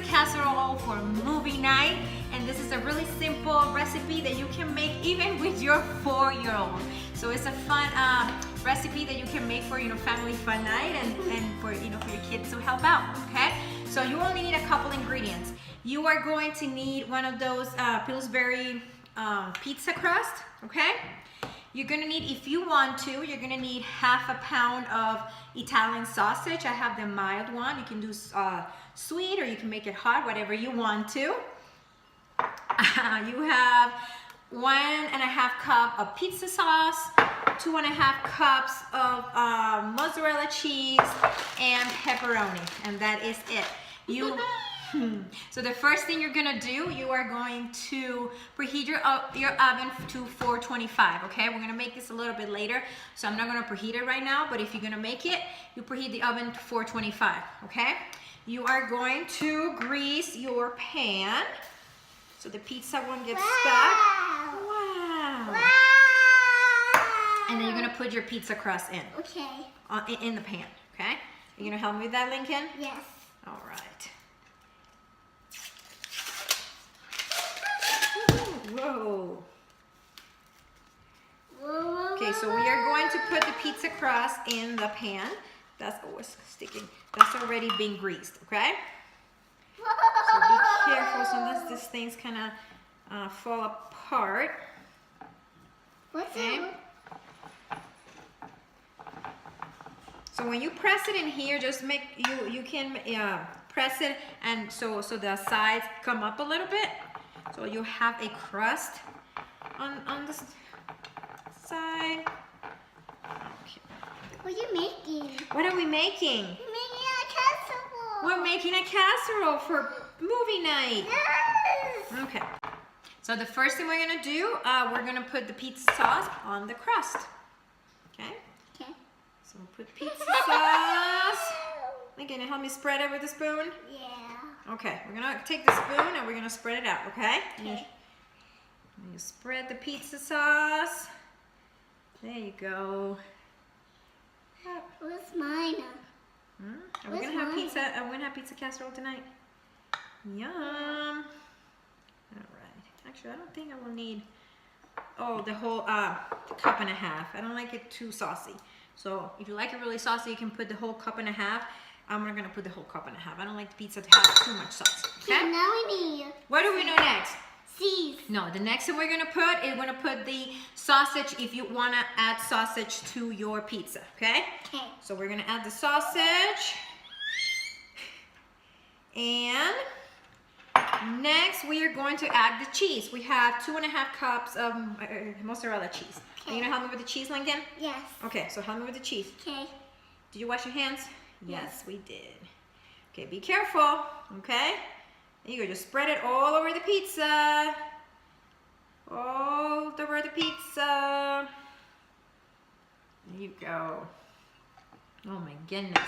casserole for movie night, and this is a really simple recipe that you can make even with your 4-year-old. So it's a fun recipe that you can make for family fun night and for for your kids to help out. Okay, so you only need a couple ingredients. You are going to need one of those Pillsbury pizza crust. Okay, you're gonna need, if you want to, you're gonna need half a pound of Italian sausage. I have the mild one. You can do sweet, or you can make it hot, whatever you want to. You have 1.5 cup of pizza sauce, 2.5 cups of mozzarella cheese, and pepperoni, and that is it. So the first thing you're gonna do, you are going to preheat your oven to 425. Okay, we're gonna make this a little bit later, so I'm not gonna preheat it right now, but if you're gonna make it, you preheat the oven to 425. Okay, you are going to grease your pan so the pizza won't get stuck. Wow. And then you're gonna put your pizza crust in. Okay. In the pan. Okay, you gonna help me with that, Lincoln? Yes. All right. Whoa. Okay, so we are going to put the pizza crust in the pan. That's always sticking. That's already been greased, okay? So be careful, sometimes these things kind of fall apart. What's Okay. it? So when you press it in here, just make you can press it, and so the sides come up a little bit. So you have a crust on the side. Okay. What are you making? What are we making? We're making a casserole. We're making a casserole for movie night. Yes. Okay. So the first thing we're gonna do, we're gonna put the pizza sauce on the crust. Okay. Okay. So we'll put pizza sauce. Can you help me spread it with a spoon? Yeah. Okay, we're gonna take the spoon and we're gonna spread it out, okay? Okay. You spread the pizza sauce. There you go. What's mine? Are we gonna have pizza? Are we gonna have pizza casserole tonight? Yum. All right. Actually, I don't think I will need the whole cup and a half. I don't like it too saucy. So if you like it really saucy, you can put the whole cup and a half. I'm not gonna put the whole cup and a half. I don't like the pizza to have too much sauce. Okay? Okay, now we need What do we do next? cheese. No, the next thing we're gonna put is we're gonna put the sausage if you wanna add sausage to your pizza, okay? Okay. So we're gonna add the sausage. And next we are going to add the cheese. We have 2.5 cups of mozzarella cheese. Are you gonna help me with the cheese, Lincoln? Yes. Okay, so help me with the cheese. Okay. Did you wash your hands? Yes. We did. Okay, be careful, okay? There you go, just spread it all over the pizza. All over the pizza. There you go. Oh my goodness.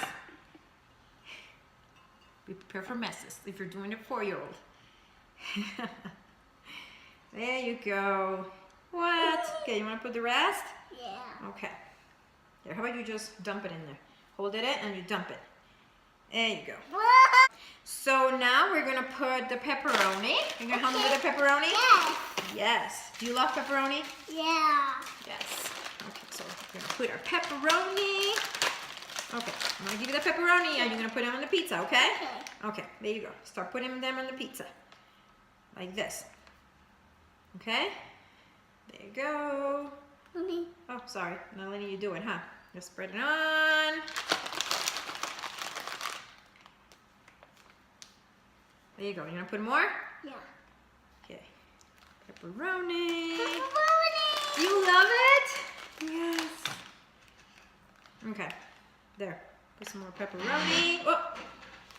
Be prepared for messes if you're doing it 4-year-old. There you go. What? Okay, you want to put the rest? Yeah. Okay. Here, how about you just dump it in there? Hold it and you dump it. There you go. So now we're gonna put the pepperoni. You're gonna help me with the pepperoni? Yes. Yes. Do you love pepperoni? Yeah. Yes. Okay, so we're gonna put our pepperoni. Okay, I'm gonna give you the pepperoni and you're gonna put them on the pizza, okay? Okay. Okay, there you go. Start putting them on the pizza. Like this. Okay? There you go. Mommy. Oh, sorry. I'm not letting you do it, huh? Just spread it on. There you go. You gonna put more? Yeah. Okay. Pepperoni. Pepperoni. Do you love it? Yes. Okay. There. Put some more pepperoni. Oh,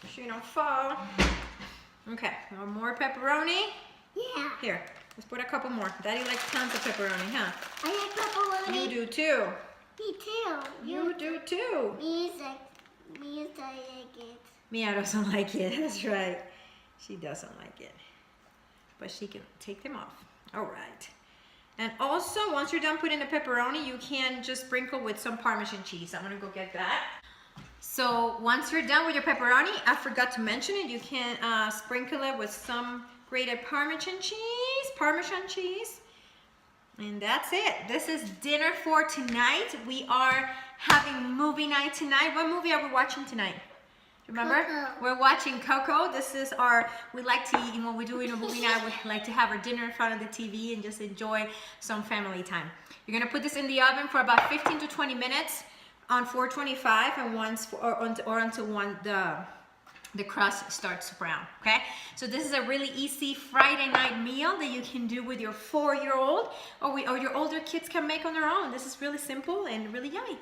make sure you don't fall. Okay. One more pepperoni. Yeah. Here. Let's put a couple more. Daddy likes tons of pepperoni, huh? I like pepperoni. You do too. Me too. You do too. Me like it. Mia doesn't like it. That's right. She doesn't like it. But she can take them off. All right. And also, once you're done putting the pepperoni, you can just sprinkle with some Parmesan cheese. I'm gonna go get that. So once you're done with your pepperoni, I forgot to mention it, you can sprinkle it with some grated Parmesan cheese. And that's it. This is dinner for tonight. We are having movie night tonight. What movie are we watching tonight? Remember? Coco. We're watching Coco. This is we like to eat, when we're doing a movie night, we like to have our dinner in front of the TV and just enjoy some family time. You're gonna put this in the oven for about 15 to 20 minutes on 425 and until the crust starts to brown, okay? So this is a really easy Friday night meal that you can do with your 4-year-old or your older kids can make on their own. This is really simple and really yummy.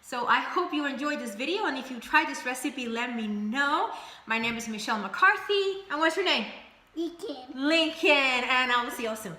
So I hope you enjoyed this video, and if you try this recipe, let me know. My name is Michelle McCarthy, and what's your name? Lincoln. Lincoln, and I will see you all soon.